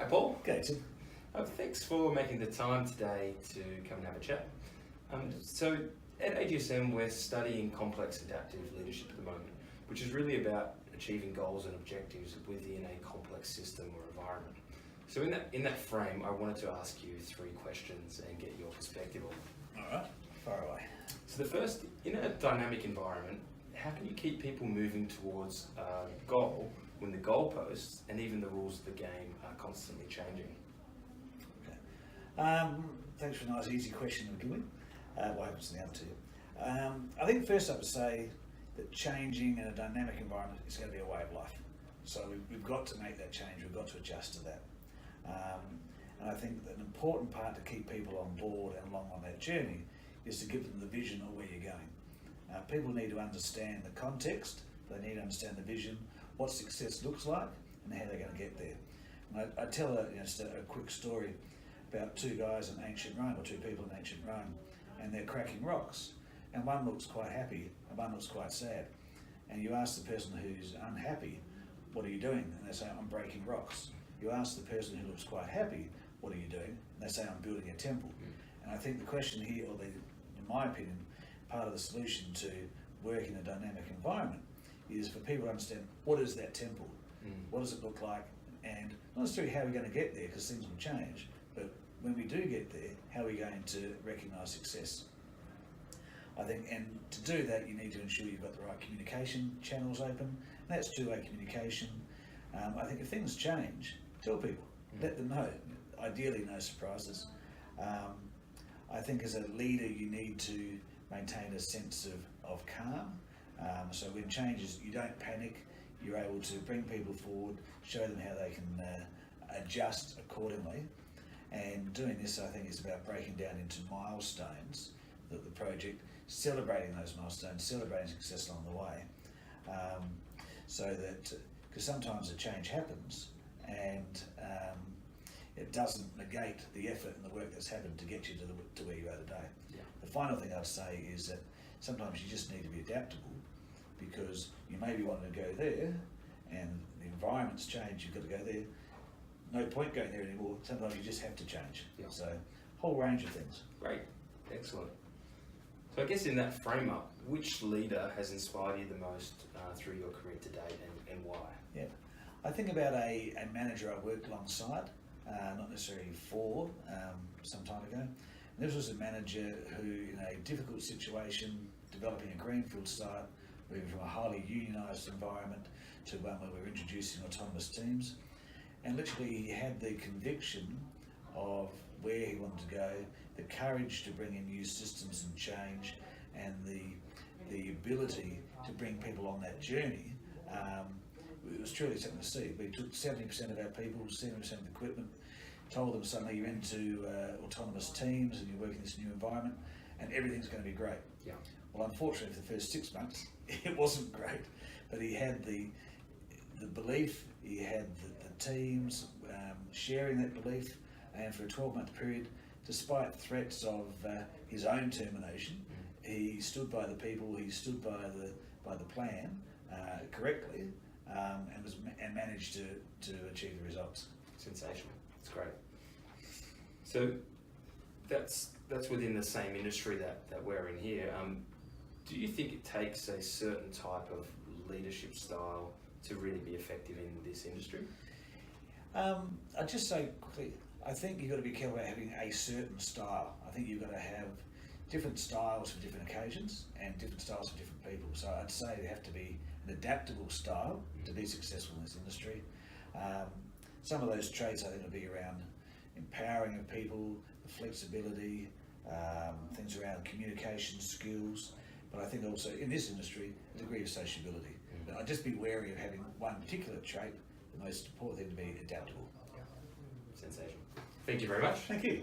Hi Paul. Okay, Tim. Thanks for making the time today to come and have a chat. So at AGSM we're studying complex adaptive leadership at the moment, which is really about achieving goals and objectives within a complex system or environment. So in that frame, I wanted to ask you 3 questions and get your perspective on them. All right, far away. So the first, in a dynamic environment, how can you keep people moving towards a goal when the goalposts and even the rules of the game are constantly changing? Okay. Thanks for a nice, easy question to begin with. What happens to the other two? I think first I would say that changing in a dynamic environment is going to be a way of life. So we've got to make that change, we've got to adjust to that. And I think that an important part to keep people on board and along on that journey is to give them the vision of where you're going. People need to understand the context, they need to understand the vision, what success looks like, and how they're going to get there. And I tell just a quick story about 2 guys in ancient Rome, or 2 people in ancient Rome, and they're cracking rocks. And one looks quite happy, and one looks quite sad. And you ask the person who's unhappy, what are you doing? And they say, I'm breaking rocks. You ask the person who looks quite happy, what are you doing? And they say, I'm building a temple. And I think the question here, or in my opinion, part of the solution to work in a dynamic environment is for people to understand, what is that temple? What does it look like? And not necessarily how we're going to get there, because things will change, but when we do get there, how are we going to recognise success? I think, and to do that, you need to ensure you've got the right communication channels open, and that's 2-way communication. I think if things change, tell people, let them know, ideally no surprises. I think as a leader, you need to maintain a sense of calm. So when changes, you don't panic, you're able to bring people forward, show them how they can adjust accordingly. And doing this, I think, is about breaking down into milestones that the project, celebrating those milestones, celebrating success along the way. So that, because sometimes a change happens and it doesn't negate the effort and the work that's happened to get you to where you are today. Yeah. The final thing I'd say is that sometimes you just need to be adaptable, because you maybe want to go there and the environment's changed, you've got to go there. No point going there anymore. Sometimes you just have to change. Yeah. So, whole range of things. Great, excellent. So I guess in that frame up, which leader has inspired you the most through your career to date, and why? Yeah, I think about a manager I worked alongside, not necessarily for, some time ago. And this was a manager who, in a difficult situation, developing a greenfield site, moving from a highly unionised environment to one where we're introducing autonomous teams. And literally he had the conviction of where he wanted to go, the courage to bring in new systems and change, and the ability to bring people on that journey. It was truly something to see. We took 70% of our people, 70% of the equipment, told them suddenly you're into autonomous teams and you're working in this new environment and everything's going to be great. Yeah. Well, unfortunately for the first 6 months, it wasn't great, but he had the belief, he had the teams sharing that belief, and for a 12-month period, despite threats of his own termination, he stood by the people, he stood by the plan correctly, and managed to achieve the results. Sensational. It's great. So that's within the same industry that we're in here. Do you think it takes a certain type of leadership style to really be effective in this industry? I'd just say quickly, I think you've got to be careful about having a certain style. I think you've got to have different styles for different occasions and different styles for different people. So I'd say you have to be an adaptable style to be successful in this industry. Some of those traits I think will be around empowering of people, the flexibility, things around communication skills, but I think also in this industry, a degree of sociability. But I'd just be wary of having one particular trait. The most important thing to be adaptable. Sensational. Thank you very much. Thank you.